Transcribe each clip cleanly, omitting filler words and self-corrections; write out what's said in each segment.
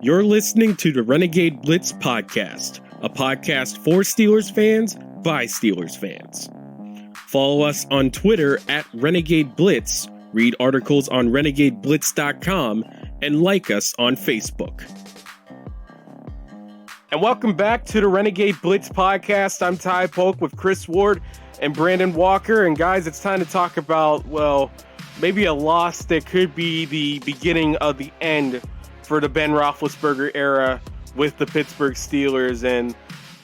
You're listening to the Renegade Blitz podcast, a podcast for Steelers fans by Steelers fans. Follow us on Twitter at Renegade Blitz, read articles on renegadeblitz.com, and like us on Facebook. And welcome back to the Renegade Blitz podcast. I'm Ty Polk with Chris Ward and Brandon Walker. And guys, it's time to talk about, well, maybe a loss that could be the beginning of the end for the Ben Roethlisberger era with the Pittsburgh Steelers. And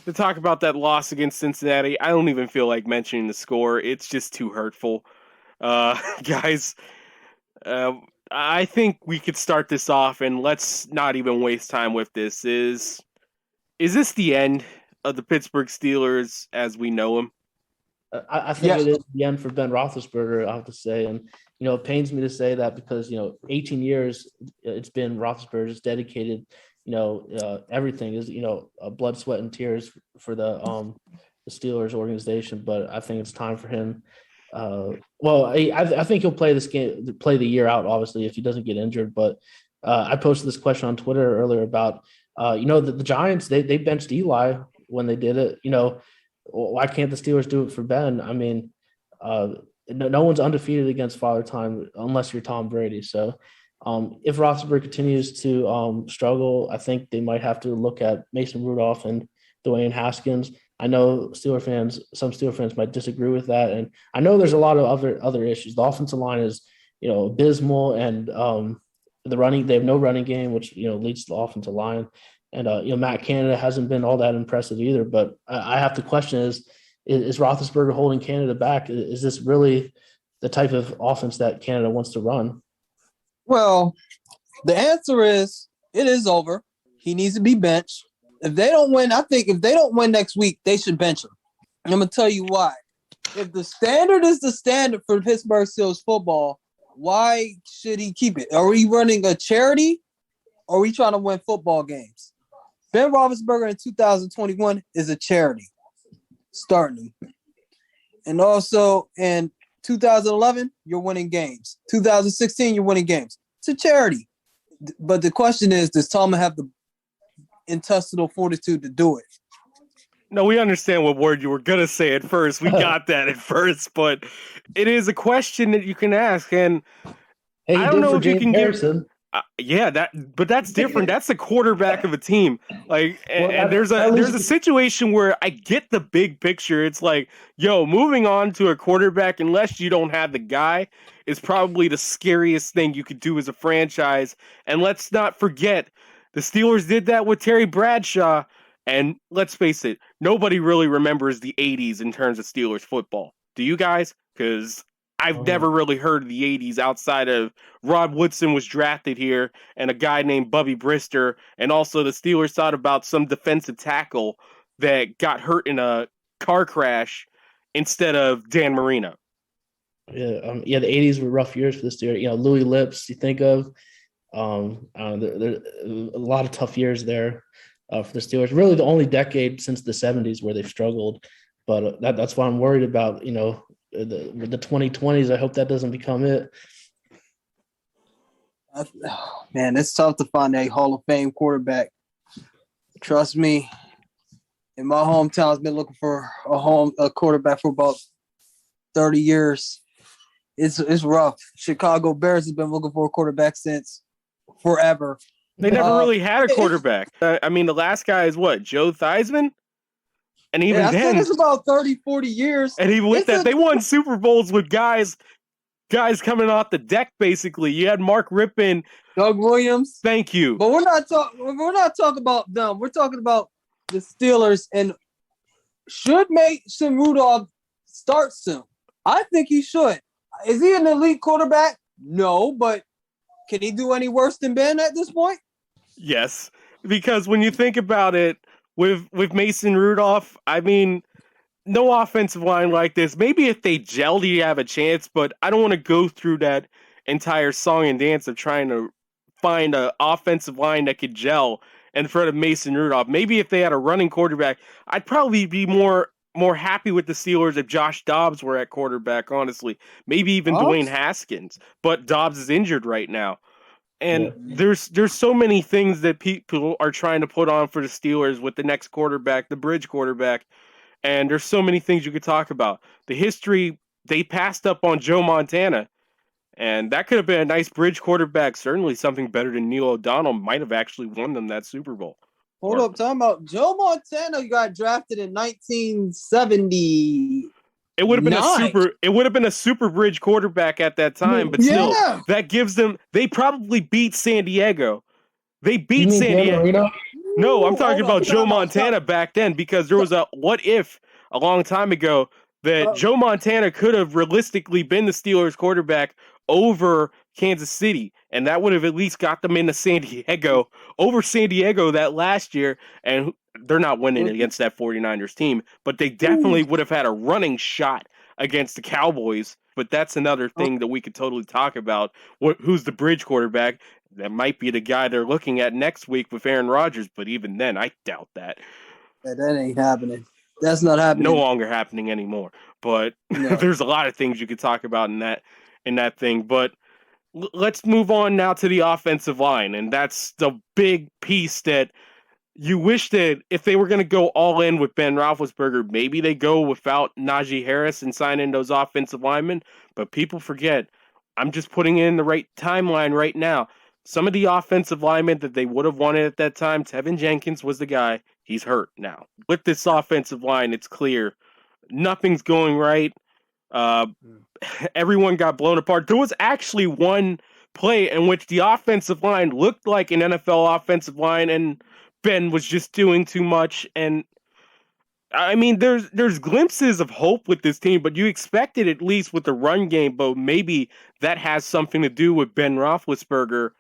to talk about that loss against Cincinnati, I don't even feel like mentioning the score. It's just too hurtful. Guys, I think we could start this off, and let's not even waste time with this. Is this the end of the Pittsburgh Steelers as we know them? I think it is the end for Ben Roethlisberger, I have to say. And, it pains me to say that because, 18 years it's been Roethlisberger's dedicated, everything is, blood, sweat, and tears for the Steelers organization. But I think it's time for him. I think he'll play this game, play the year out, obviously, if he doesn't get injured. But I posted this question on Twitter earlier about, the Giants, they benched Eli when they did it. Why can't the Steelers do it for Ben? I mean, no one's undefeated against Father Time unless you're Tom Brady. So if Roethlisberger continues to struggle, I think they might have to look at Mason Rudolph and Dwayne Haskins. I know some Steelers fans might disagree with that. And I know there's a lot of other issues. The offensive line is, abysmal, and they have no running game, which, leads to the offensive line. And, Matt Canada hasn't been all that impressive either. But I have to question is Roethlisberger holding Canada back? Is this really the type of offense that Canada wants to run? Well, the answer is it is over. He needs to be benched. If they don't win, I think if they don't win next week, they should bench him. And I'm going to tell you why. If the standard is the standard for Pittsburgh Steelers football, why should he keep it? Are we running a charity or are we trying to win football games? Ben Roethlisberger in 2021 is a charity. Starting him. And also in 2011, you're winning games. 2016, you're winning games. It's a charity. But the question is, does Tomlin have the intestinal fortitude to do it? No, we understand what word you were going to say at first. We got that at first, but it is a question that you can ask. And I don't know if you can give... but that's different. That's the quarterback of a team. And there's a situation where I get the big picture. It's like, moving on to a quarterback, unless you don't have the guy, is probably the scariest thing you could do as a franchise. And let's not forget, the Steelers did that with Terry Bradshaw. And let's face it, nobody really remembers the 80s in terms of Steelers football. Do you guys? Because I've never really heard of the 80s outside of Rod Woodson was drafted here and a guy named Bubby Brister. And also the Steelers thought about some defensive tackle that got hurt in a car crash instead of Dan Marino. The 80s were rough years for the Steelers. Louis Lips, you think of. There a lot of tough years there for the Steelers. Really the only decade since the 70s where they've struggled. But that's why I'm worried about, the 2020s. I hope that doesn't become it. Man, it's tough to find a Hall of Fame quarterback. Trust me, in my hometown, I've been looking for a quarterback for about 30 years. It's rough. Chicago Bears has been looking for a quarterback since forever. They never really had a quarterback. The last guy is what? Joe Theismann? And even then, it's about 30, 40 years. And even with that, they won Super Bowls with guys coming off the deck, basically. You had Mark Rippon. Doug Williams. Thank you. But we're not talking about them. We're talking about the Steelers. And should Mason Rudolph start soon? I think he should. Is he an elite quarterback? No, but can he do any worse than Ben at this point? Yes, because when you think about it, with Mason Rudolph, no offensive line like this. Maybe if they gelled, you have a chance, but I don't want to go through that entire song and dance of trying to find an offensive line that could gel in front of Mason Rudolph. Maybe if they had a running quarterback, I'd probably be more happy with the Steelers if Josh Dobbs were at quarterback, honestly. Maybe even Dwayne Haskins, but Dobbs is injured right now. And there's so many things that people are trying to put on for the Steelers with the next quarterback, the bridge quarterback. And there's so many things you could talk about. The history, they passed up on Joe Montana. And that could have been a nice bridge quarterback. Certainly something better than Neil O'Donnell. Might have actually won them that Super Bowl. Hold up, talking about Joe Montana got drafted in 1970. It would have been a super bridge quarterback at that time, but still, that gives them. They probably beat San Diego. They beat San Diego. No, I'm talking about Joe Montana back then, because there was a what if a long time ago that Joe Montana could have realistically been the Steelers quarterback over Kansas City, and that would have at least got them into San Diego over San Diego that last year. And they're not winning against that 49ers team, but they definitely would have had a running shot against the Cowboys. But that's another thing that we could totally talk about. Who's the bridge quarterback? That might be the guy they're looking at next week with Aaron Rodgers, but even then, I doubt that. That ain't happening. That's not happening. No longer happening anymore. But there's a lot of things you could talk about in that thing. But let's move on now to the offensive line, and that's the big piece that you wish that if they were going to go all in with Ben Roethlisberger, maybe they go without Najee Harris and sign in those offensive linemen. But people forget, I'm just putting in the right timeline right now. Some of the offensive linemen that they would have wanted at that time, Tevin Jenkins was the guy. He's hurt now. With this offensive line, it's clear nothing's going right. Everyone got blown apart. There was actually one play in which the offensive line looked like an NFL offensive line, and Ben was just doing too much. And I mean, there's glimpses of hope with this team, but you expect it at least with the run game. But maybe that has something to do with Ben Roethlisberger,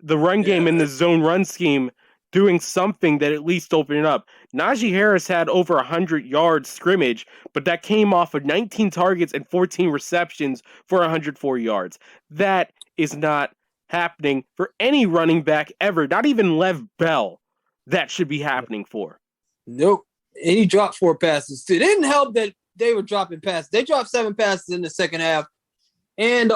the run game and the zone run scheme doing something that at least opened it up. Najee Harris had over 100 yards scrimmage, but that came off of 19 targets and 14 receptions for 104 yards. That is not happening for any running back ever, not even Lev Bell. That should be happening for. Nope. And he dropped 4 passes. It didn't help that they were dropping passes. They dropped 7 passes in the second half. And,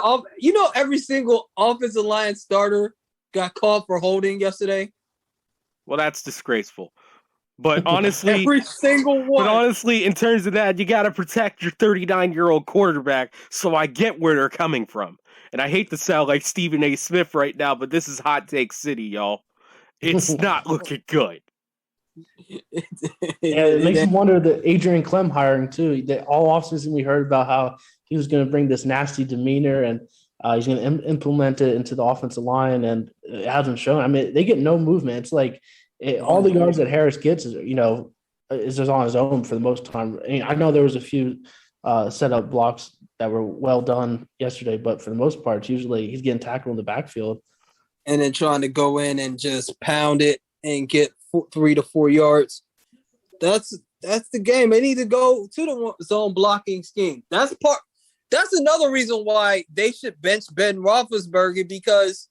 every single offensive line starter got called for holding yesterday. Well, that's disgraceful. But honestly, every single one. But honestly, in terms of that, you got to protect your 39-year-old quarterback. So I get where they're coming from. And I hate to sound like Stephen A. Smith right now, but this is hot take city, y'all. It's not looking good. It makes me wonder the Adrian Clem hiring too. All offseason we heard about how he was going to bring this nasty demeanor and he's going to implement it into the offensive line, and it hasn't shown. I mean, they get no movement. It's like all the yards that Harris gets is just on his own for the most time. I know there was a few setup blocks that were well done yesterday, but for the most part, it's usually he's getting tackled in the backfield. And then trying to go in and just pound it and get 3 to 4 yards. That's the game. They need to go to the zone blocking scheme. That's another reason why they should bench Ben Roethlisberger, because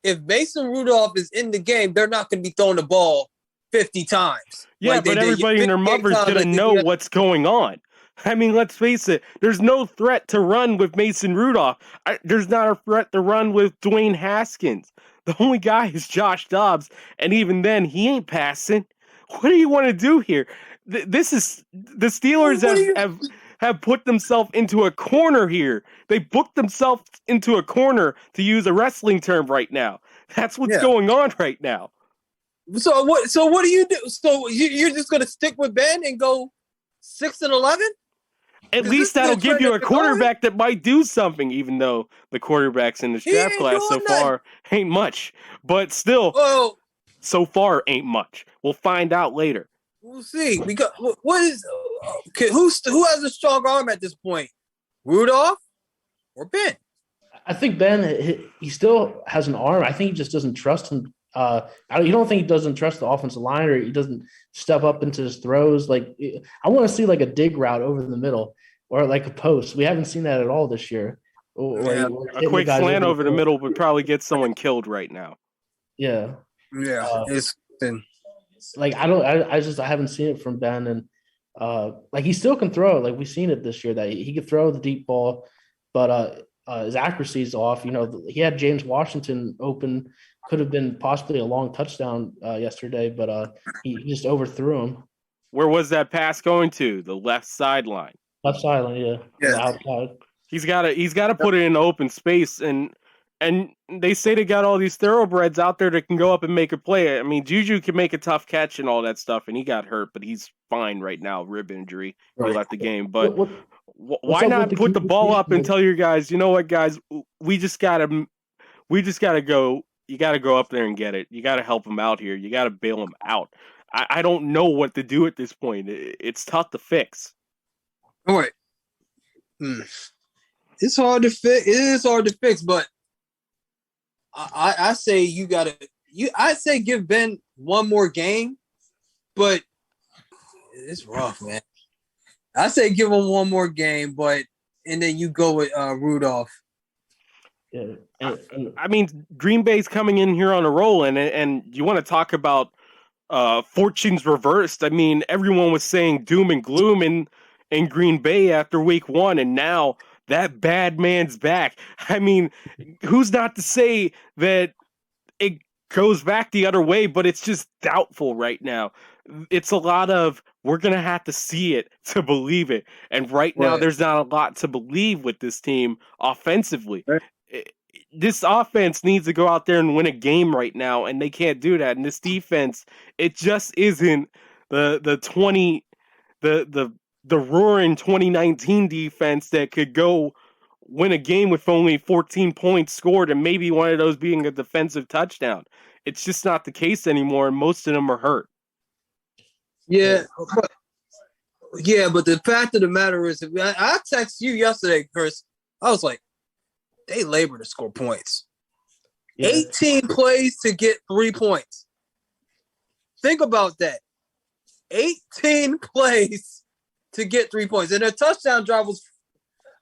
if Mason Rudolph is in the game, they're not going to be throwing the ball 50 times. Yeah, but everybody and their mother's going to know what's going on. I mean, let's face it. There's no threat to run with Mason Rudolph. There's not a threat to run with Dwayne Haskins. The only guy is Josh Dobbs, and even then, he ain't passing. What do you want to do here? This is the Steelers have put themselves into a corner here. They booked themselves into a corner, to use a wrestling term right now. That's what's going on right now. So what do you do? So you're just going to stick with Ben and go 6-11? At least that'll give you a quarterback that might do something, even though the quarterbacks in this draft class so far ain't much. But still, so far ain't much. We'll find out later. We'll see. Because who has a strong arm at this point? Rudolph or Ben? I think Ben, he still has an arm. I think he just doesn't trust him. You don't think he doesn't trust the offensive line, or he doesn't step up into his throws? Like, I want to see like a dig route over the middle, or like a post. We haven't seen that at all this year. A quick slant over the middle would probably get someone killed right now. Yeah. It's like I haven't seen it from Ben, and like he still can throw. Like we've seen it this year that he could throw the deep ball, but his accuracy is off. He had James Washington open, could have been possibly a long touchdown yesterday, but he just overthrew him. Where was that pass going to? The left sideline. Left sideline, yeah. The outside. He's got to put it in open space, and they say they got all these thoroughbreds out there that can go up and make a play. I mean, Juju can make a tough catch and all that stuff, and he got hurt, but he's fine right now, rib injury. He left the game, but why not put the ball up and tell your guys, you know what, guys, we just gotta go. You got to go up there and get it. You got to help him out here. You got to bail him out. I don't know what to do at this point. It's tough to fix. All right. It's hard to fix. It is hard to fix, but I say you gotta. I say give Ben one more game, but it's rough, man. I say give him one more game, and then you go with Rudolph. Yeah. I mean, Green Bay's coming in here on a roll, and you want to talk about fortunes reversed. I mean, everyone was saying doom and gloom in Green Bay after week 1, and now that bad man's back. I mean, who's not to say that it goes back the other way, but it's just doubtful right now. It's a lot of, we're going to have to see it to believe it. And right now, there's not a lot to believe with this team offensively. Right. This offense needs to go out there and win a game right now, and they can't do that. And this defense, it just isn't the roaring 2019 defense that could go win a game with only 14 points scored and maybe one of those being a defensive touchdown. It's just not the case anymore, and most of them are hurt. Yeah, but the fact of the matter is, I texted you yesterday, Chris. I was like, they labor to score points. Yeah. 18 plays to get 3 points. Think about that. 18 plays to get 3 points. And their touchdown drive was,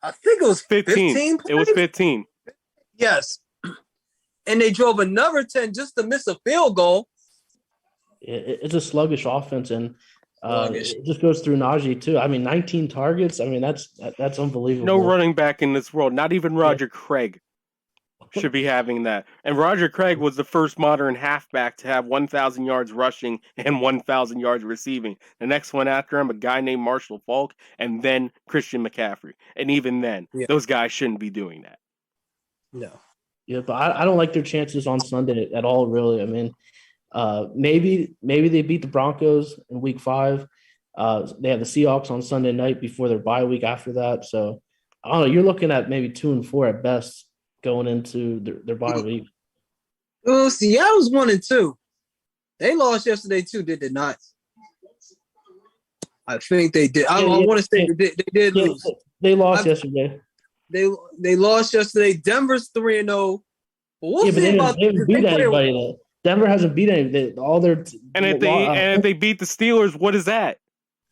I think it was 15 plays? It was 15. Yes. And they drove another 10 just to miss a field goal. It's a sluggish offense, and it just goes through Najee too. I mean, 19 targets. I mean, that's unbelievable. No running back in this world. Not even Roger Craig should be having that. And Roger Craig was the first modern halfback to have 1,000 yards rushing and 1,000 yards receiving. The next one after him, a guy named Marshall Polk, and then Christian McCaffrey. And even then, those guys shouldn't be doing that. No. Yeah, but I don't like their chances on Sunday at all, really. I mean, maybe they beat the Broncos in week 5. They have the Seahawks on Sunday night before their bye week after that. So I don't know. You're looking at maybe 2-4 at best going into their bye week. Well, Seattle's 1-2. They lost yesterday too, did they not? I think they did. I want to say they did lose. They lost yesterday. They lost yesterday. Denver's 3-0. We'll see about they haven't beat anybody though. Denver hasn't beat any. All their and if they beat the Steelers, what is that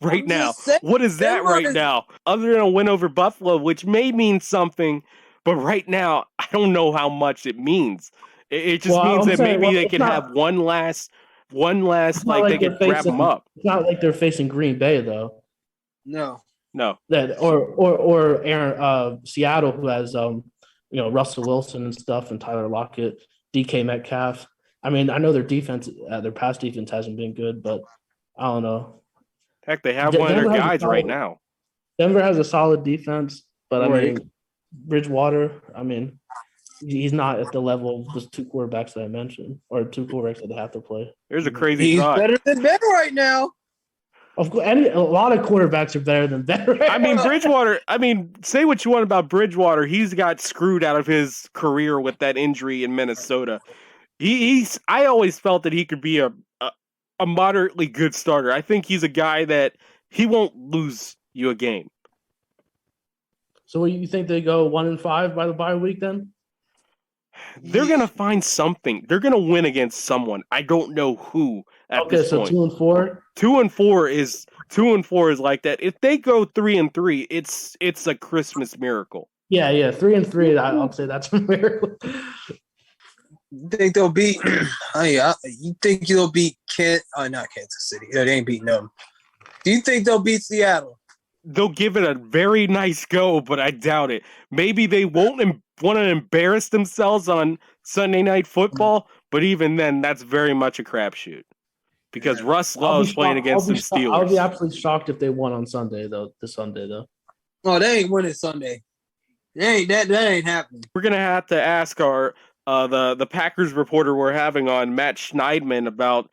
right now? What is that right now? Other than a win over Buffalo, which may mean something, but right now I don't know how much it means. It just means that maybe they can have one last like they can wrap them up. It's not like they're facing Green Bay though. No. That or Aaron Seattle, who has Russell Wilson and stuff, and Tyler Lockett, DK Metcalf. I mean, I know their defense, their pass defense hasn't been good, but I don't know. Heck, they have one of their guys right now. Denver has a solid defense, but I mean, Bridgewater, I mean, he's not at the level of the 2 quarterbacks that I mentioned, or 2 quarterbacks that they have to play. There's a crazy thought. He's better than Ben right now. Of course, a lot of quarterbacks are better than Ben. Right? I mean, Bridgewater. I mean, say what you want about Bridgewater. He's got screwed out of his career with that injury in Minnesota. I always felt that he could be a moderately good starter. I think he's a guy that he won't lose you a game. So you think they go 1-5 by the bye week then? They're gonna find something. They're gonna win against someone. I don't know who. At this point. 2-4. 2-4 is like that. If they go 3-3, it's a Christmas miracle. Yeah. 3-3. I'll say that's a miracle. You think they'll beat? You think they'll beat not Kansas City? They ain't beating them. Do you think they'll beat Seattle? they'll give it a very nice go, but I doubt it. Maybe they won't want to embarrass themselves on Sunday Night Football, but even then, that's very much a crapshoot. Because Russ loves playing against some Steelers. I'll be absolutely shocked if they won on Sunday, though. This Sunday, though. Oh, they ain't winning Sunday. That ain't happening. We're gonna have to ask our the Packers reporter we're having on, Matt Schneidman, about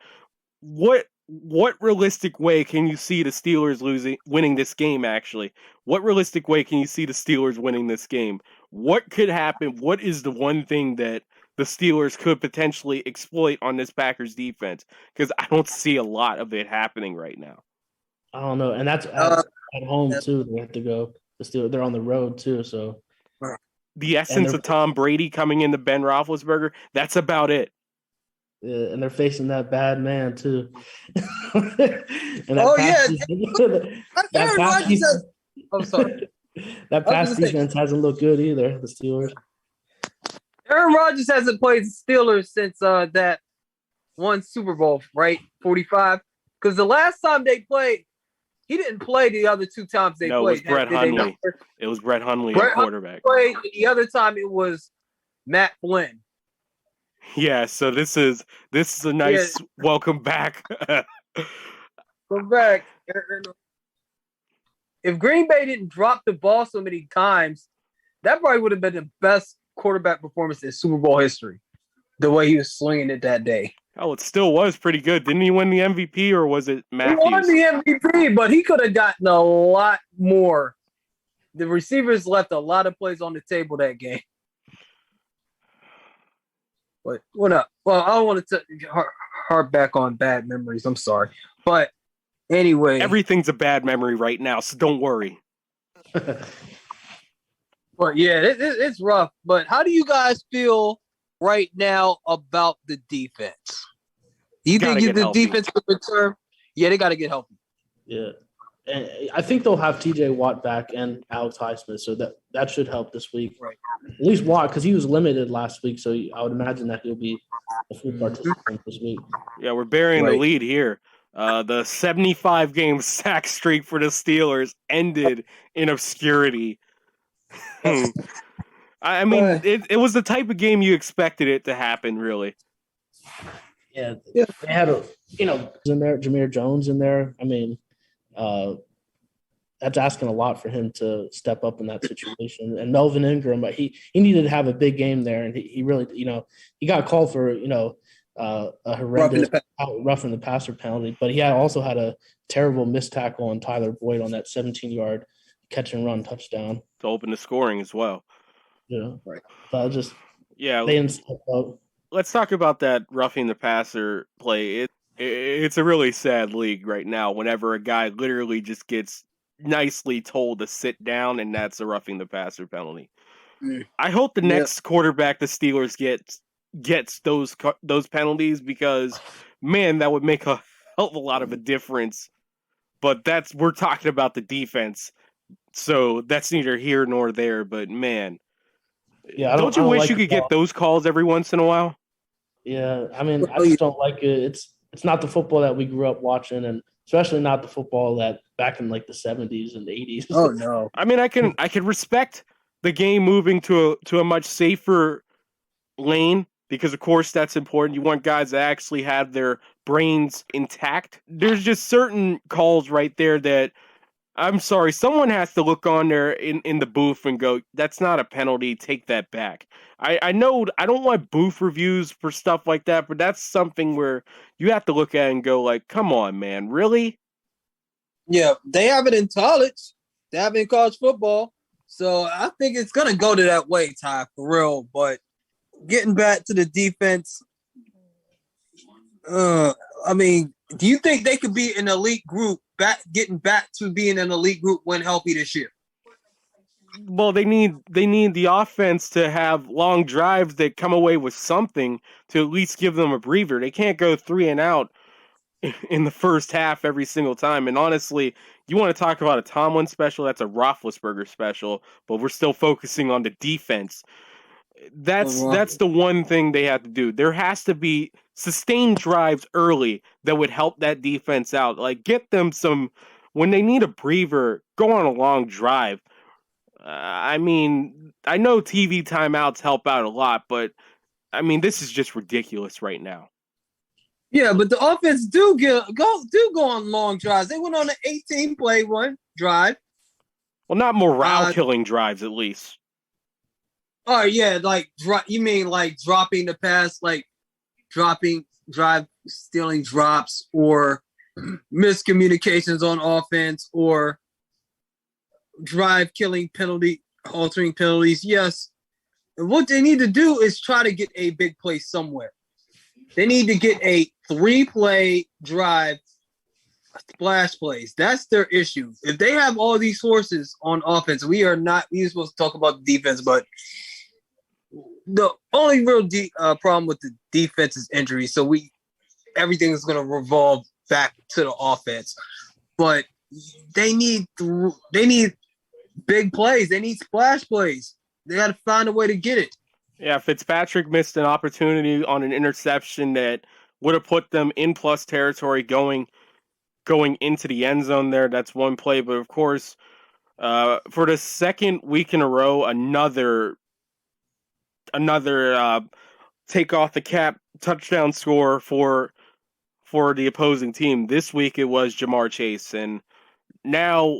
what realistic way can you see the Steelers winning this game. Actually, what realistic way can you see the Steelers winning this game? What could happen? What is the one thing that the Steelers could potentially exploit on this Packers defense? Because I don't see a lot of it happening right now. I don't know, and that's at home too. They have to go. The Steelers, they're on the road too, so the essence of Tom Brady coming into Ben Roethlisberger. That's about it. Yeah, and they're facing that bad man too. I'm sorry. That pass defense hasn't looked good either. The Steelers. Aaron Rodgers hasn't played the Steelers since that one Super Bowl, right? 45. Because the last time they played, he didn't play the other two times they played. No, it was Brett Hundley. It was Brett Hundley, the quarterback. Played, the other time it was Matt Flynn. Yeah, so this is a nice welcome back. Come back. If Green Bay didn't drop the ball so many times, that probably would have been the best quarterback performance in Super Bowl history. The way he was swinging it that day. Oh, it still was pretty good. Didn't he win the MVP, or was it Matthews? He won the MVP, but he could have gotten a lot more. The receivers left a lot of plays on the table that game. But what up? Well, I don't want to harp back on bad memories. I'm sorry. But anyway. Everything's a bad memory right now, so don't worry. But yeah, it's rough. But how do you guys feel right now about the defense? Do you think the defense could return? Yeah, they got to get healthy. Yeah. And I think they'll have TJ Watt back and Alex Highsmith, so that should help this week. Right. At least Watt, because he was limited last week, so I would imagine that he'll be a full participant this week. Yeah, we're burying the lead here. The 75-game sack streak for the Steelers ended in obscurity. I mean, it was the type of game you expected it to happen, really. Yeah, they had in there, Jameer Jones in there. I mean, that's asking a lot for him to step up in that situation. And Melvin Ingram, but he needed to have a big game there, and he really, he got called for, a horrendous roughing the passer penalty, but he also had a terrible missed tackle on Tyler Boyd on that 17-yard catch and run touchdown to open the scoring as well. Yeah, right. So they didn't step up. Let's talk about that roughing the passer play. It's a really sad league right now whenever a guy literally just gets nicely told to sit down, and that's a roughing the passer penalty. I hope the next quarterback the Steelers gets those penalties, because, man, that would make a hell of a lot of a difference. But we're talking about the defense, so that's neither here nor there. But, man, don't you wish you could get those calls every once in a while? Yeah, I mean, I just don't like it. It's not the football that we grew up watching, and especially not the football that back in like the 70s and 80s. Oh no! I mean, I can respect the game moving to a much safer lane, because of course that's important. You want guys that actually have their brains intact. There's just certain calls right there that, I'm sorry, someone has to look on there in the booth and go, that's not a penalty, take that back. I know I don't want booth reviews for stuff like that, but that's something where you have to look at it and go like, come on, man, really? Yeah, they have it in college. They have it in college football. So I think it's going to go to that way, Ty, for real. But getting back to the defense, I mean, do you think they could be an elite group, getting back to being an elite group when healthy this year? Well, they need the offense to have long drives that come away with something to at least give them a breather. They can't go 3 and out in the first half every single time. And honestly, you want to talk about a Tomlin special, that's a Roethlisberger special, but we're still focusing on the defense. That's the one thing they have to do. There has to be sustained drives early that would help that defense out. Like, get them some when they need a breather, go on a long drive. I mean, I know TV timeouts help out a lot, but I mean, this is just ridiculous right now. Yeah, but the offense do go on long drives. They went on an 18-play one drive. Well, not morale-killing drives, at least. Oh yeah, like you mean like dropping the pass, like stealing drops, or miscommunications on offense, or drive-killing altering penalties. Yes, and what they need to do is try to get a big play somewhere. They need to get a 3-play drive splash plays. That's their issue. If they have all these horses on offense, we're supposed to talk about the defense, but the only real problem with the defense is injury. So everything is going to revolve back to the offense. But they need big plays. They need splash plays. They got to find a way to get it. Yeah, Fitzpatrick missed an opportunity on an interception that would have put them in plus territory going into the end zone there. That's one play. But, of course, for the second week in a row, another take off the cap touchdown score for the opposing team. This week it was Jamar Chase. And now,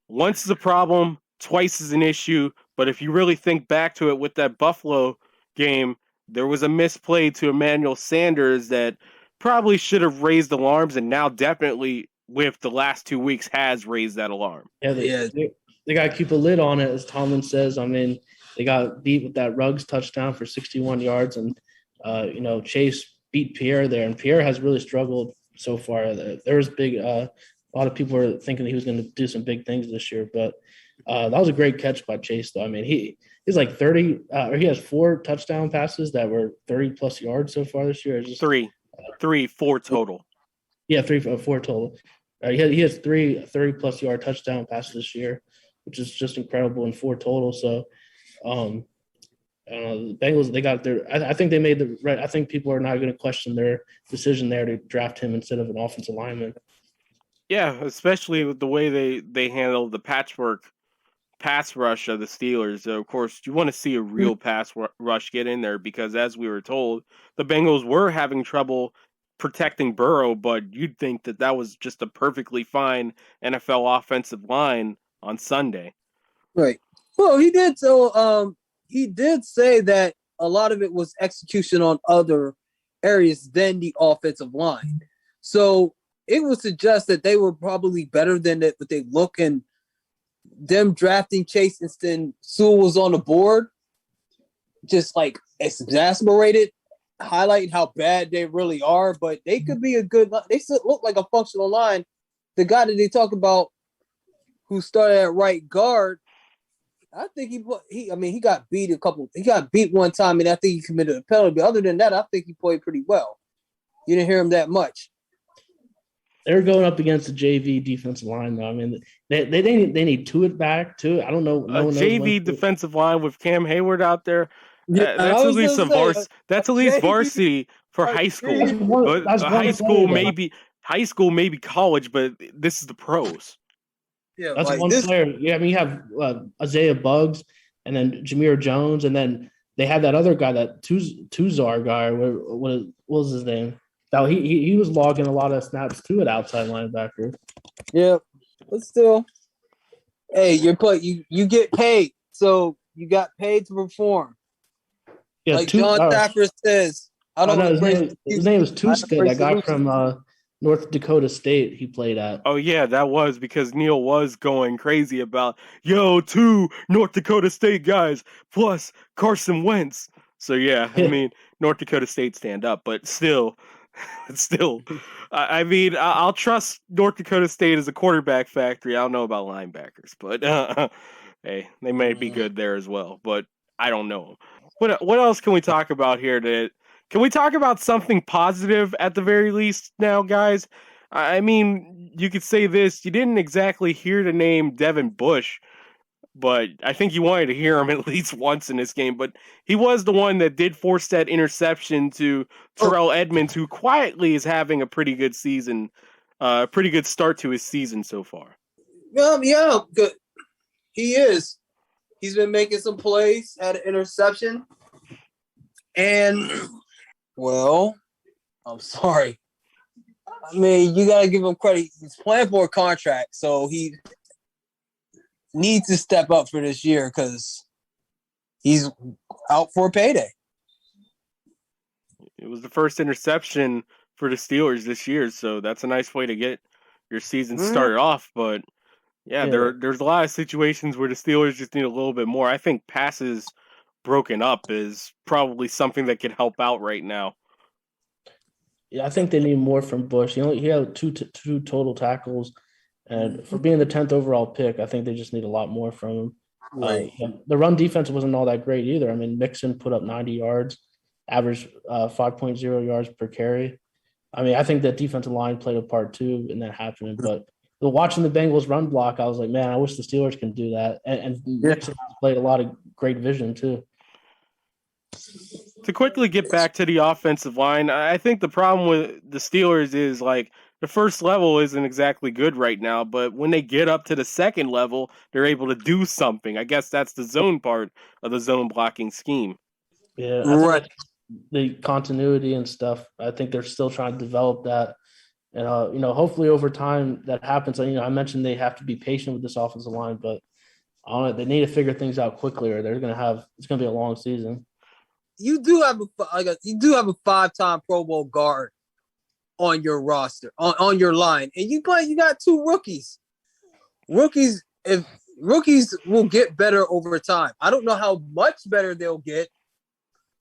once is a problem, twice is an issue. But if you really think back to it with that Buffalo game, there was a misplay to Emmanuel Sanders that probably should have raised alarms, and now definitely with the last 2 weeks has raised that alarm. Yeah, they got to keep a lid on it, as Tomlin says. I mean, they got beat with that Ruggs touchdown for 61 yards, and Chase beat Pierre there, and Pierre has really struggled so far. There was a lot of people were thinking he was going to do some big things this year, but that was a great catch by Chase, though. I mean, he's like 30, or he has 4 touchdown passes that were 30-plus yards so far this year. It's just, 4 total. Yeah, 4 total. He has 3 30-plus yard touchdown passes this year, which is just incredible, in 4 total. So, the Bengals, they got their – I think they made the right – I think people are not going to question their decision there to draft him instead of an offensive lineman. Yeah, especially with the way they handled the patchwork pass rush of the Steelers. Of course, you want to see a real pass rush get in there because, as we were told, the Bengals were having trouble protecting Burrow, but you'd think that was just a perfectly fine NFL offensive line on Sunday. Right. Well, he did. So he did say that a lot of it was execution on other areas than the offensive line. So it would suggest that they were probably better than it, but they look, and them drafting Chase instead Sewell was on the board, just like exasperated, highlighting how bad they really are. But they could be a good. They still look like a functional line. The guy that they talk about, who started at right guard, I think he got beat He got beat one time, and I think he committed a penalty. But other than that, I think he played pretty well. You didn't hear him that much. They're going up against the JV defensive line, though. I mean, they need Tuitt back too. I don't know. A JV defensive line with Cam Hayward out there. Yeah, that's at least that's at least varsity for high school. High school, maybe college, but this is the pros. Yeah, that's one player. Yeah, I mean, you have Isaiah Buggs and then Jameer Jones, and then they had that other guy, that Tuzar guy. What was his name? Now he was logging a lot of snaps too at outside linebacker. Yeah, but still, hey, you get paid, so you got paid to perform. Yeah, like John Thacker says, I don't know. His name was Tuska, that guy from North Dakota State he played at. Oh yeah, that was because Neil was going crazy about 2 North Dakota State guys plus Carson Wentz. So yeah, I mean North Dakota State stand up, but still. I mean, I'll trust North Dakota State as a quarterback factory. I don't know about linebackers, but hey, they may be good there as well. But I don't know. What else can we talk about here? Can we talk about something positive at the very least now, guys? I mean, you could say this. You didn't exactly hear the name Devin Bush, but I think you wanted to hear him at least once in this game. But he was the one that did force that interception to Terrell Edmonds, who quietly is having a pretty good season, pretty good start to his season so far. Yeah, good. He is. He's been making some plays, had an interception. And, well, I'm sorry. I mean, you got to give him credit. He's playing for a contract, so he needs to step up for this year because he's out for a payday. It was the first interception for the Steelers this year, so that's a nice way to get your season started off. But, yeah, there's a lot of situations where the Steelers just need a little bit more. I think passes broken up is probably something that could help out right now. Yeah, I think they need more from Bush. He had two total tackles, and for being the 10th overall pick, I think they just need a lot more from him. Right. The run defense wasn't all that great either. I mean, Mixon put up 90 yards, average 5.0 yards per carry. I mean, I think that defensive line played a part too in that happening. But watching the Bengals run block, I was like, man, I wish the Steelers can do that. And Mixon played a lot of great vision too. To quickly get back to the offensive line, I think the problem with the Steelers is like the first level isn't exactly good right now, but when they get up to the second level, they're able to do something. I guess that's the zone part of the zone blocking scheme. Yeah, right. The continuity and stuff, I think they're still trying to develop that. And, hopefully over time that happens. I mentioned they have to be patient with this offensive line, but they need to figure things out quickly or it's going to be a long season. You do have a 5-time Pro Bowl guard on your roster, on your line, and you got 2 rookies. Rookies will get better over time. I don't know how much better they'll get,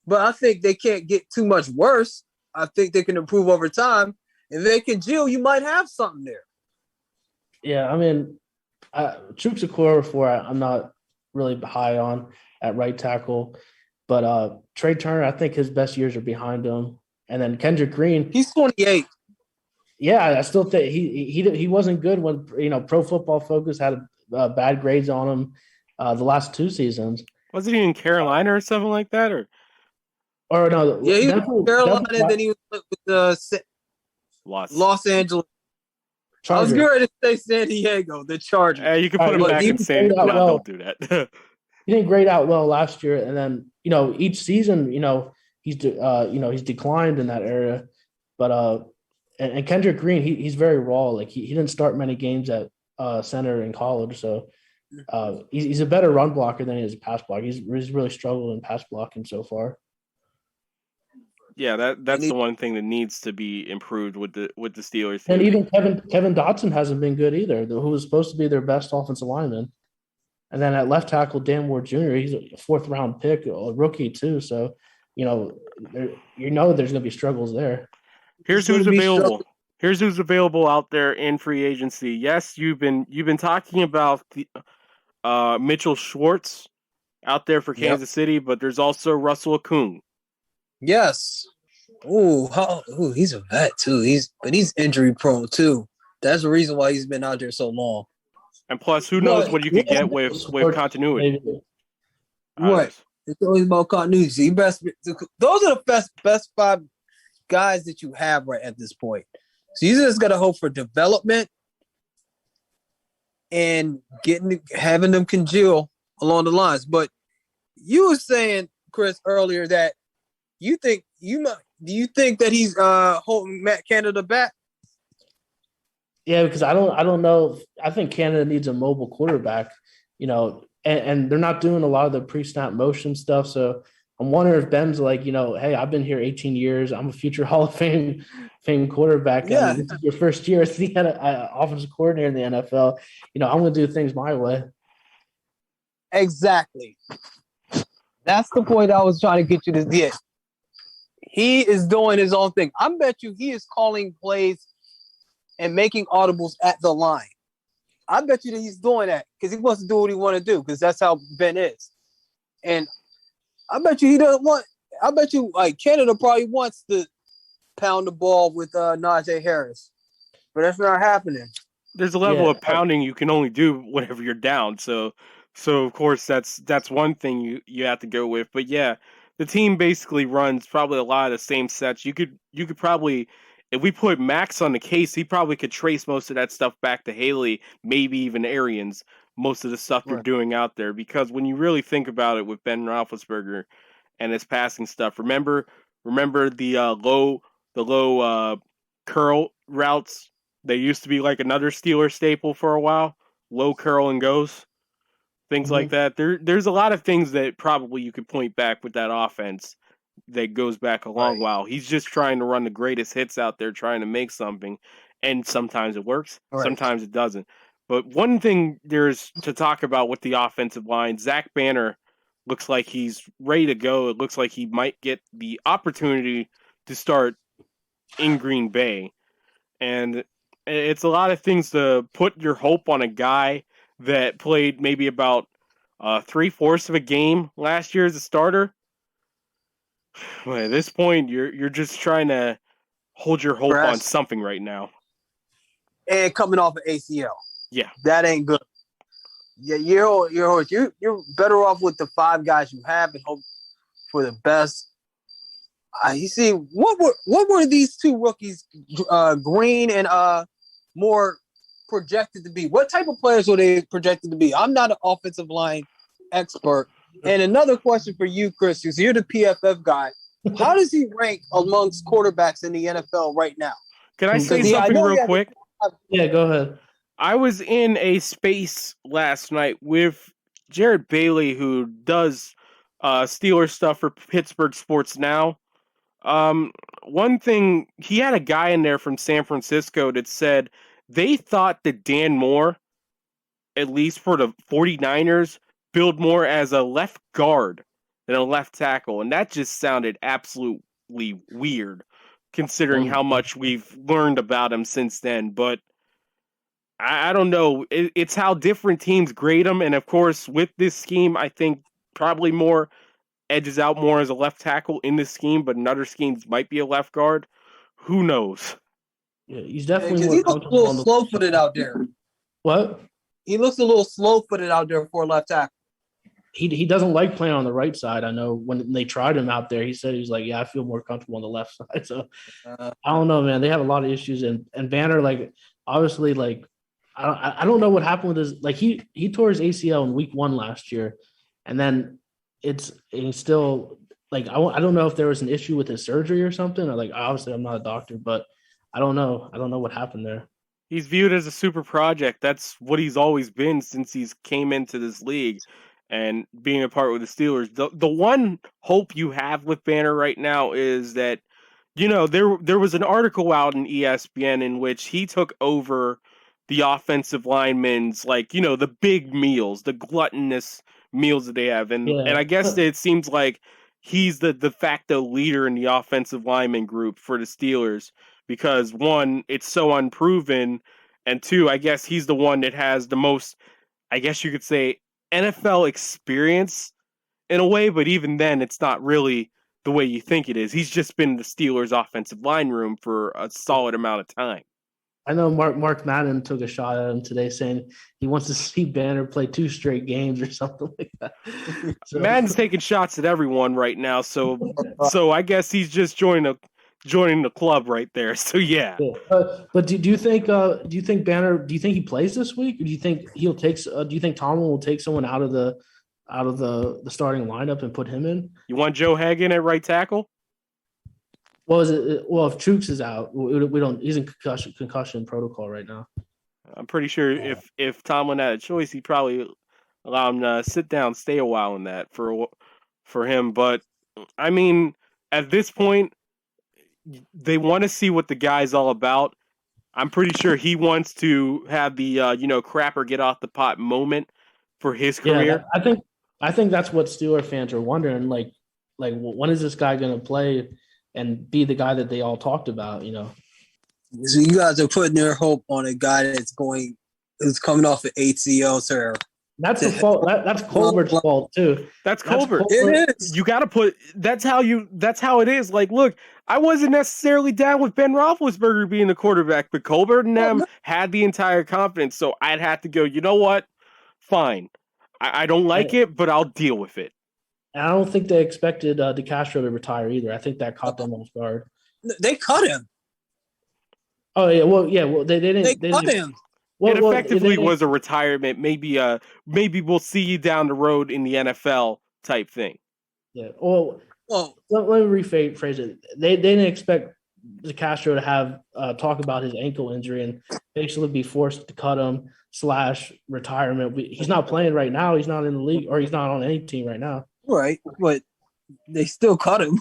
but I think they can't get too much worse. I think they can improve over time. If they can gel, you might have something there. Yeah, I mean, Chuks Okorafor, I'm not really high on at right tackle. But Trey Turner, I think his best years are behind him. And then Kendrick Green. He's 28. Yeah, I still think he wasn't good when, Pro Football Focus had bad grades on him the last 2 seasons. Wasn't he in Carolina or something like that? Or no. Yeah, he was in Carolina, and then he was with the Los Angeles. Chargers. I was going to say San Diego, the Chargers. You can put him back in San Diego. No, don't do that. He didn't grade out well last year, and then each season, he's declined in that area. But and Kendrick Green, he's very raw. Like he didn't start many games at center in college, so he's a better run blocker than he is a pass blocker. He's really struggled in pass blocking so far. Yeah, that's the one thing that needs to be improved with the Steelers. And even Kevin Dotson hasn't been good either. Who was supposed to be their best offensive lineman. And then at left tackle, Dan Ward Jr., he's a 4th-round pick, a rookie too. So, there's going to be struggles there. Here's who's available. Here's who's available out there in free agency. Yes, you've been talking about the Mitchell Schwartz out there for Kansas City, but there's also Russell Okung. Yes. He's a vet too. He's injury prone too. That's the reason why he's been out there so long. And plus, who knows what you could get with continuity. Right. It's always about continuity. Those are the best 5 guys that you have right at this point. So you just got to hope for development and having them congeal along the lines. But you were saying, Chris, earlier that do you think that he's holding Matt Canada back? Yeah, because I don't know. I think Canada needs a mobile quarterback, and they're not doing a lot of the pre-snap motion stuff. So I'm wondering if Ben's like, hey, I've been here 18 years. I'm a future Hall of Fame quarterback. Yeah. I mean, this is your first year as the offensive coordinator in the NFL. I'm going to do things my way. Exactly. That's the point I was trying to get you to get. He is doing his own thing. I bet you he is calling plays and making audibles at the line. I bet you that he's doing that because he wants to do what he want to do because that's how Ben is. And I bet you he doesn't want – I bet you like Canada probably wants to pound the ball with Najee Harris. But that's not happening. There's a level of pounding you can only do whenever you're down. So of course that's one thing you have to go with. But yeah, the team basically runs probably a lot of the same sets. You could probably if we put Max on the case, he probably could trace most of that stuff back to Haley, maybe even Arians, most of the stuff they're doing out there. Because when you really think about it with Ben Roethlisberger and his passing stuff, remember the low curl routes? They used to be like another Steeler staple for a while. Low curl and goes. Things like that. There's a lot of things that probably you could point back with that offense that goes back a long while. He's just trying to run the greatest hits out there, trying to make something, and sometimes it works, sometimes it doesn't. But one thing there's to talk about with the offensive line, Zach Banner looks like he's ready to go. It looks like he might get the opportunity to start in Green Bay. And it's a lot of things to put your hope on a guy that played maybe about 3/4 of a game last year as a starter. But at this point, you're just trying to hold your hope on something right now. And coming off of ACL, that ain't good. Yeah, you're better off with the 5 guys you have and hope for the best. You see, what were these 2 rookies, Green and Moore, projected to be? What type of players were they projected to be? I'm not an offensive line expert. And another question for you, Chris, because you're the PFF guy. How does he rank amongst quarterbacks in the NFL right now? Can I say something real quick? Yeah, go ahead. I was in a space last night with Jared Bailey, who does Steelers stuff for Pittsburgh Sports Now. One thing, he had a guy in there from San Francisco that said they thought that Dan Moore, at least for the 49ers, billed more as a left guard than a left tackle. And that just sounded absolutely weird, considering how much we've learned about him since then. But I don't know. It's how different teams grade him. And, of course, with this scheme, I think probably more edges out more as a left tackle in this scheme, but in other schemes might be a left guard. Who knows? Yeah, he's definitely he looks a little slow-footed out there. What? He looks a little slow-footed out there for a left tackle. He doesn't like playing on the right side. I know when they tried him out there, he said he was like, yeah, I feel more comfortable on the left side. So I don't know, man. They have a lot of issues, and Banner, like, obviously, like, I don't know what happened with his, like, he tore his ACL in week 1 last year, and then he's still, like, I don't know if there was an issue with his surgery or something. Or, like, obviously I'm not a doctor, but I don't know what happened there. He's viewed as a super project. That's what he's always been since he's came into this league and being a part with the Steelers. The one hope you have with Banner right now is that, you know, there was an article out in ESPN in which he took over the offensive linemen's, like, you know, the big meals, the gluttonous meals that they have. And I guess it seems like he's the de facto leader in the offensive lineman group for the Steelers because, 1, it's so unproven, and 2, I guess he's the one that has the most, I guess you could say, NFL experience in a way, but even then, it's not really the way you think it is. He's just been in the Steelers' offensive line room for a solid amount of time. I know Mark Madden took a shot at him today saying he wants to see Banner play 2 straight games or something like that. So, Madden's taking shots at everyone right now, so I guess he's just joining the club right there. So yeah. But do you think Banner? Do you think he plays this week? Or do you think he'll take? Do you think Tomlin will take someone out of the starting lineup and put him in? You want Joe Hagan at right tackle? Well, if Chooks is out, we don't. He's in concussion protocol right now. I'm pretty sure if Tomlin had a choice, he'd probably allow him to sit down, stay a while in that for him. But I mean, at this point, they want to see what the guy's all about. I'm pretty sure he wants to have the crapper get off the pot moment for his career. Yeah, I think that's what Steeler fans are wondering. Like when is this guy going to play and be the guy that they all talked about, you know? So you guys are putting their hope on a guy who's coming off an ACL, sir. That's the fault. That's Colbert's fault too. That's Colbert. It is. You got to put. That's how it is. Like, look, I wasn't necessarily down with Ben Roethlisberger being the quarterback, but Colbert and them had the entire confidence. So I'd have to go. You know what? Fine. I don't like it, but I'll deal with it. And I don't think they expected DeCastro to retire either. I think that caught them off guard. They cut him. Oh yeah, well they didn't. They cut him. It effectively was a retirement. Maybe we'll see you down the road in the NFL type thing. Yeah. Well, let me rephrase it. They didn't expect Castro to have talk about his ankle injury and basically be forced to cut him / retirement. He's not playing right now. He's not in the league, or he's not on any team right now. Right, but they still cut him.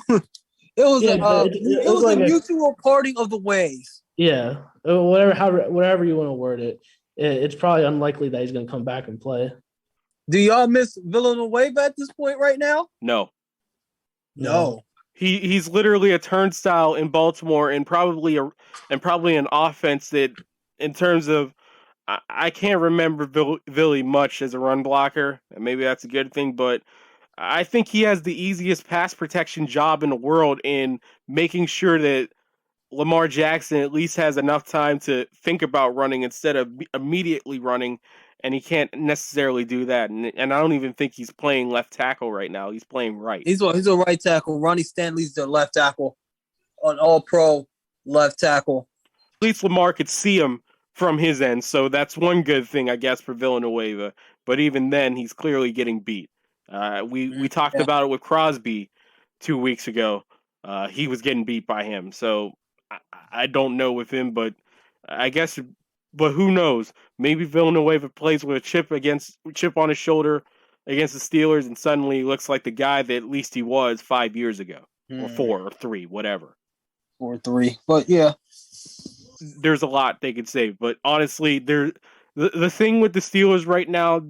It was a mutual parting of the ways. Yeah, whatever you want to word it, it's probably unlikely that he's going to come back and play. Do y'all miss Villanueva at this point right now? No. He's literally a turnstile in Baltimore, and probably an offense that, in terms of, I can't remember Villy much as a run blocker, and maybe that's a good thing, but I think he has the easiest pass protection job in the world in making sure that Lamar Jackson at least has enough time to think about running instead of immediately running, and he can't necessarily do that. And I don't even think he's playing left tackle right now. He's playing right. He's a right tackle. Ronnie Stanley's the left tackle, an all-pro left tackle. At least Lamar could see him from his end, so that's one good thing, I guess, for Villanueva. But even then, he's clearly getting beat. We talked about it with Crosby 2 weeks ago. He was getting beat by him, so I don't know with him, but I guess. But who knows? Maybe Villanueva plays with a chip on his shoulder against the Steelers, and suddenly he looks like the guy that at least he was 5 years ago, or 4 or 3, whatever. 4 or 3, but yeah, there's a lot they could say. But honestly, the thing with the Steelers right now,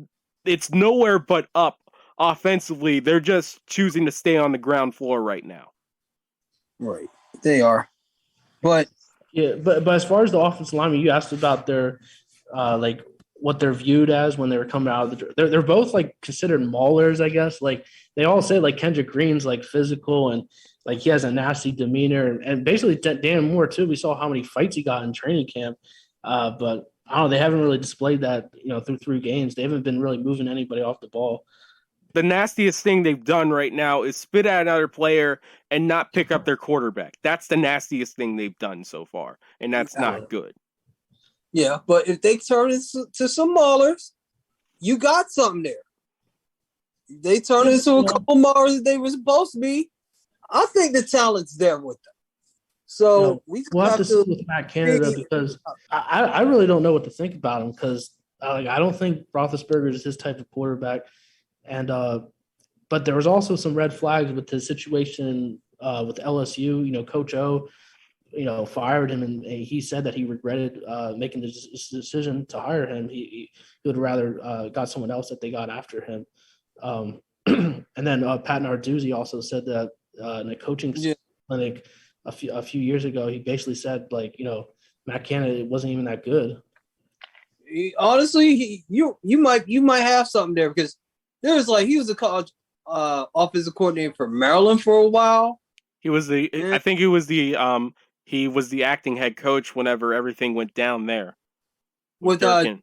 it's nowhere but up. Offensively, they're just choosing to stay on the ground floor right now. Right, they are. But as far as the offensive linemen, you asked about their what they're viewed as when they were coming out of the. They're both like considered maulers, I guess. Like they all say like Kendrick Green's like physical and like he has a nasty demeanor, and basically Dan Moore too. We saw how many fights he got in training camp, but I don't know. They haven't really displayed that through 3 games. They haven't been really moving anybody off the ball. The nastiest thing they've done right now is spit at another player and not pick up their quarterback. That's the nastiest thing they've done so far, and that's not good. Yeah, but if they turn into some maulers, you got something there. If they turn into a couple maulers that they were supposed to be, I think the talent's there with them. So we'll have to see with Matt Canada, because I really don't know what to think about him, because I don't think Roethlisberger is his type of quarterback. And but there was also some red flags with the situation with LSU. Coach O, fired him, and he said that he regretted making this decision to hire him. He would rather got someone else that they got after him. And then Pat Narduzzi also said that in a coaching clinic a few years ago, he basically said Matt Canada wasn't even that good. Honestly, you might have something there, because he was a college offensive coordinator for Maryland for a while. He was I think he was the acting head coach whenever everything went down there. When Durkin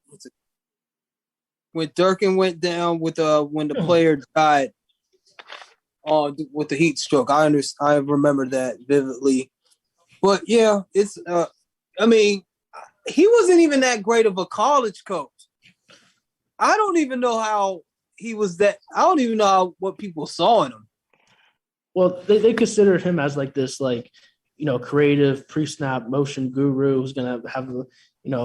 went down when the player died with the heat stroke. I remember that vividly. But yeah, it's he wasn't even that great of a college coach. I don't even know how he was that. I don't even know what people saw in him. Well, they considered him as like this, creative pre-snap motion guru who's going to have, a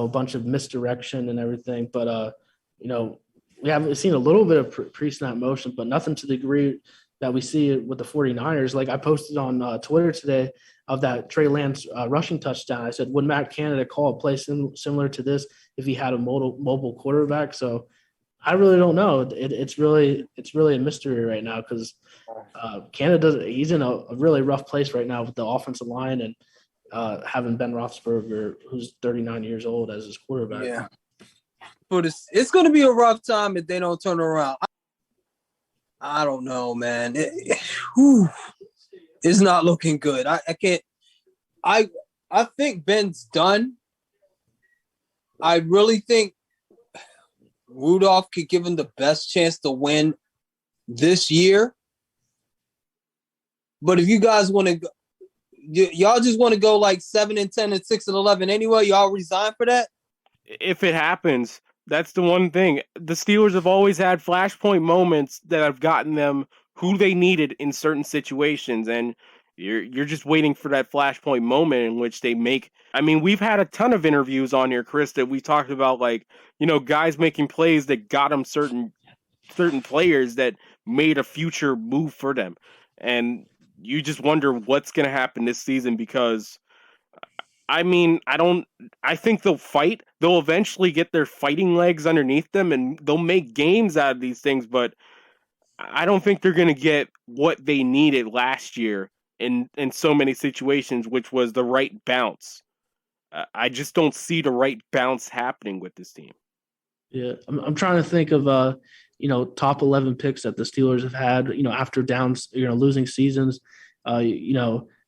bunch of misdirection and everything. But, we haven't seen a little bit of pre-snap motion, but nothing to the degree that we see with the 49ers. Like I posted on Twitter today of that Trey Lance rushing touchdown. I said, would Matt Canada call a play similar to this if he had a mobile quarterback? So I really don't know. It's really a mystery right now, because he's in a really rough place right now with the offensive line and having Ben Roethlisberger, who's 39 years old, as his quarterback. Yeah, but it's going to be a rough time if they don't turn around. I don't know, man. It's not looking good. I can't. I think Ben's done. I really think Rudolph could give him the best chance to win this year. But if you guys want to y'all just want to go like 7-10 and 6-11 anyway? Y'all resign for that? If it happens, that's the one thing. The Steelers have always had flashpoint moments that have gotten them who they needed in certain situations, and you're just waiting for that flashpoint moment in which they make. I mean, we've had a ton of interviews on here, Chris, that we talked about, like, guys making plays that got them certain players that made a future move for them, and you just wonder what's going to happen this season because. I mean, I think they'll fight. They'll eventually get their fighting legs underneath them and they'll make games out of these things, but I don't think they're going to get what they needed last year in so many situations, which was the right bounce. I just don't see the right bounce happening with this team. Yeah, I'm trying to think of top 11 picks that the Steelers have had, after downs, losing seasons.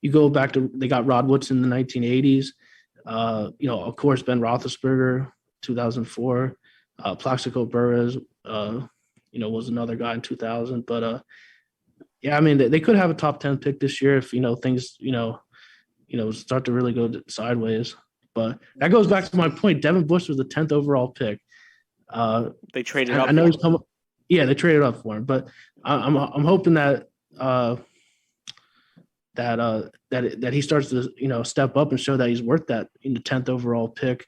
You go back to they got Rod Woodson in the 1980s. Of course, Ben Roethlisberger, 2004. Plaxico Burress, was another guy in 2000. But I mean, they could have a top 10 pick this year if things start to really go sideways. But that goes back to my point. Devin Bush was the 10th overall pick. They traded up. I know he's come. Yeah, they traded up for him, but I'm hoping that. That he starts to step up and show that he's worth that in the 10th overall pick,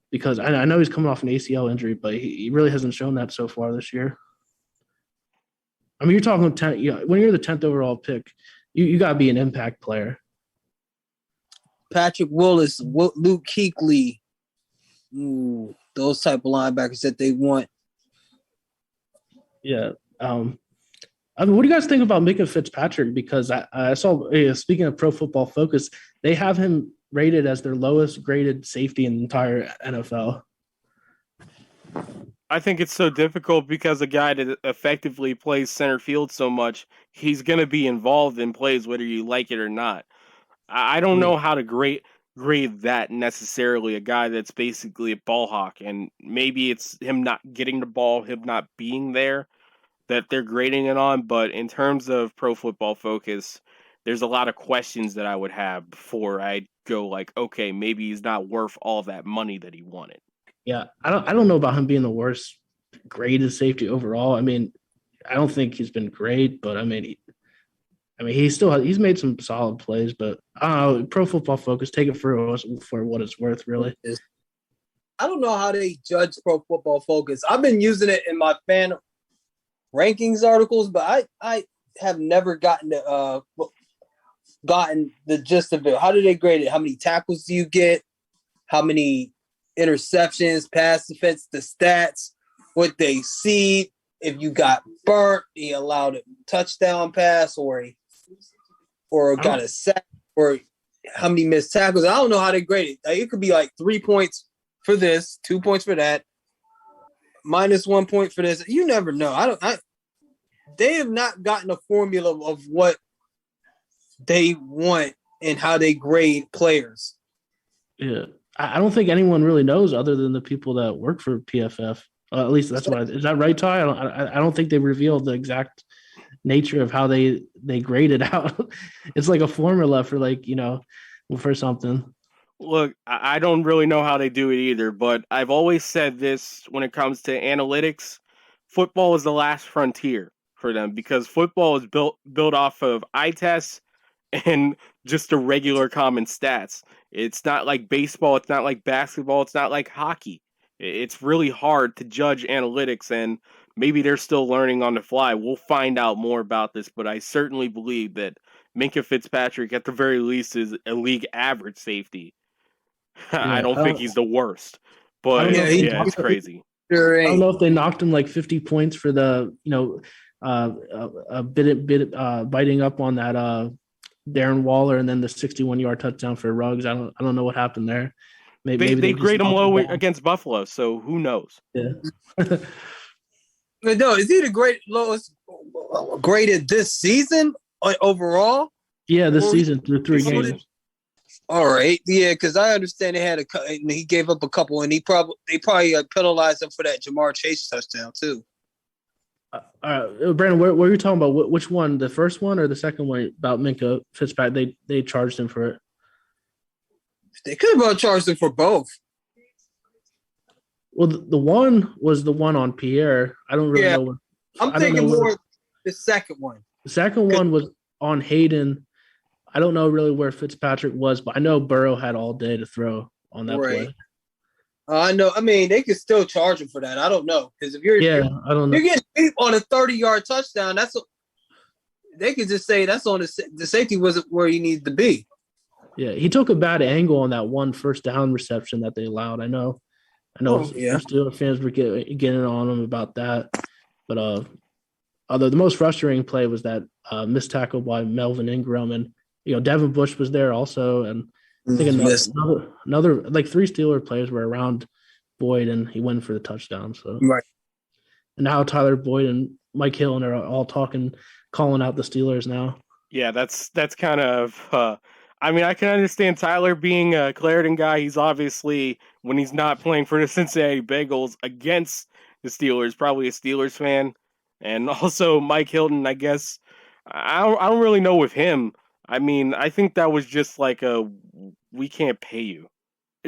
because I know he's coming off an ACL injury, but he really hasn't shown that so far this year. I mean, you're talking 10. When you're the 10th overall pick, you got to be an impact player. Patrick Willis, Luke Kuechly, those type of linebackers that they want. Yeah. I mean, what do you guys think about Minkah Fitzpatrick? Because I saw, speaking of Pro Football Focus, they have him rated as their lowest graded safety in the entire NFL. I think it's so difficult because a guy that effectively plays center field so much, he's going to be involved in plays whether you like it or not. I don't know how to grade that necessarily, a guy that's basically a ball hawk, and maybe it's him not getting the ball, him not being there, that they're grading it on, but in terms of Pro Football Focus, there's a lot of questions that I would have before I go like, okay, maybe he's not worth all that money that he wanted. Yeah, I don't know about him being the worst graded safety overall. I mean, I don't think he's been great, but I mean, he's made some solid plays, but I don't know, Pro Football Focus, take it for what it's worth, really. I don't know how they judge Pro Football Focus. I've been using it in my fan rankings articles, but I have never gotten the gist of it. How do they grade it? How many tackles do you get? How many interceptions, pass defense, the stats, what they see, if you got burnt, he allowed a touchdown pass or got a sack, or how many missed tackles. I don't know how they grade it. Like, it could be like 3 points for this, 2 points for that, -1 point for this. You never know. They have not gotten a formula of what they want and how they grade players. Yeah. I don't think anyone really knows other than the people that work for PFF. At least that's is that right, Ty? I don't think they revealed the exact nature of how they grade it out. It's like a formula for for something. Look, I don't really know how they do it either, but I've always said this when it comes to analytics. Football is the last frontier for them because football is built off of eye tests and just the regular common stats. It's not like baseball. It's not like basketball. It's not like hockey. It's really hard to judge analytics, and maybe they're still learning on the fly. We'll find out more about this, but I certainly believe that Minkah Fitzpatrick, at the very least, is a league average safety. Yeah, I don't think he's the worst, but it's crazy. I don't know if they knocked him like 50 points for the a bit biting up on that Darren Waller and then the 61-yard touchdown for Ruggs. I don't know what happened there. Maybe they grade him low against Buffalo, so who knows? Yeah. No, is he the lowest graded this season overall? Yeah, this season through 3 games. All right, yeah, because I understand he gave up a couple, and they probably penalized him for that Jamar Chase touchdown too. Brandon, what were you talking about? Which one? The first one or the second one about Minkah Fitzpatrick? They charged him for it. They could have charged him for both. Well, the one was the one on Pierre. I don't really know. I'm thinking more the second one. The second one was on Hayden. I don't know really where Fitzpatrick was, but I know Burrow had all day to throw on that play. I know. I mean, they could still charge him for that. I don't know because if you're I don't know. You're getting beat on a 30-yard touchdown. They could just say that's on the safety wasn't where he needs to be. Yeah, he took a bad angle on that one first down reception that they allowed. I know. Steelers fans were getting on him about that, but although the most frustrating play was that missed tackle by Melvin Ingram, and Devin Bush was there also, and I think another like 3 Steeler players were around Boyd, and he went for the touchdown. So right, and now Tyler Boyd and Mike Hilton are all calling out the Steelers now. Yeah, that's kind of. I mean, I can understand Tyler being a Clarendon guy. He's obviously, when he's not playing for the Cincinnati Bengals against the Steelers, probably a Steelers fan. And also Mike Hilton, I guess. I don't really know with him. I mean, I think that was just like a we can't pay you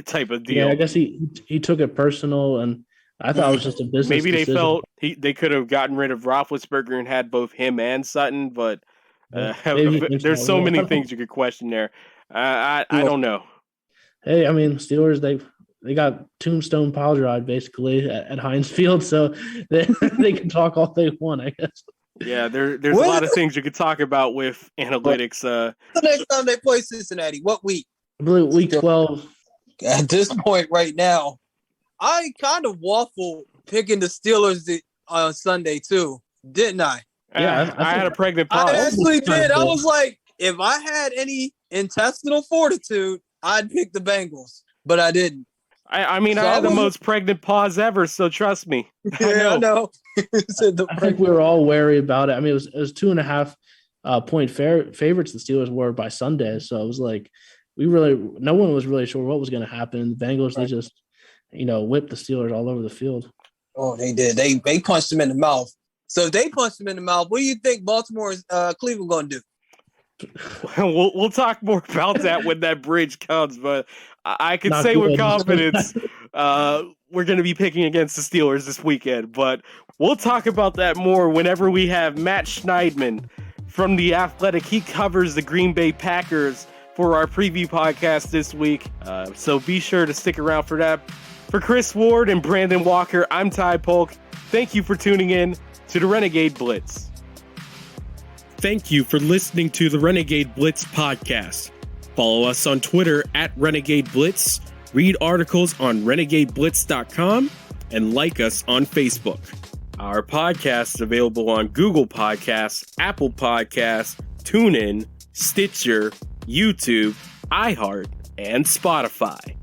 type of deal. Yeah, I guess he took it personal, and I thought it was just a business Maybe they decision. felt they could have gotten rid of Roethlisberger and had both him and Sutton, but there's so many things you could question there. I don't know. Hey, I mean, Steelers, they got tombstone pile drive basically at Heinz Field, so they can talk all they want, I guess. Yeah, there's a lot of things you could talk about with analytics. The next time they play Cincinnati, what week? I believe week 12. At this point right now, I kind of waffled picking the Steelers on Sunday too, didn't I? Yeah, I had a pregnant pause. I actually did. I was like, if I had any intestinal fortitude, I'd pick the Bengals, but I didn't. I mean, I had the most pregnant pause ever, so trust me. I know. I think we were all wary about it. I mean, it was 2.5 point favorites the Steelers were by Sunday, so it was like no one was really sure what was going to happen. The Bengals, they just whipped the Steelers all over the field. Oh, they did. They punched them in the mouth. So if they punched them in the mouth, what do you think Baltimore Cleveland going to do? We'll talk more about that when that bridge comes, but I can say with confidence we're going to be picking against the Steelers this weekend. But we'll talk about that more whenever we have Matt Schneidman from The Athletic. He covers the Green Bay Packers for our preview podcast this week, so be sure to stick around for that. For Chris Ward and Brandon Walker, I'm Ty Polk. Thank you for tuning in to the Renegade Blitz. Thank you for listening to the Renegade Blitz podcast. Follow us on Twitter at Renegade Blitz, read articles on renegadeblitz.com, and like us on Facebook. Our podcast is available on Google Podcasts, Apple Podcasts, TuneIn, Stitcher, YouTube, iHeart, and Spotify.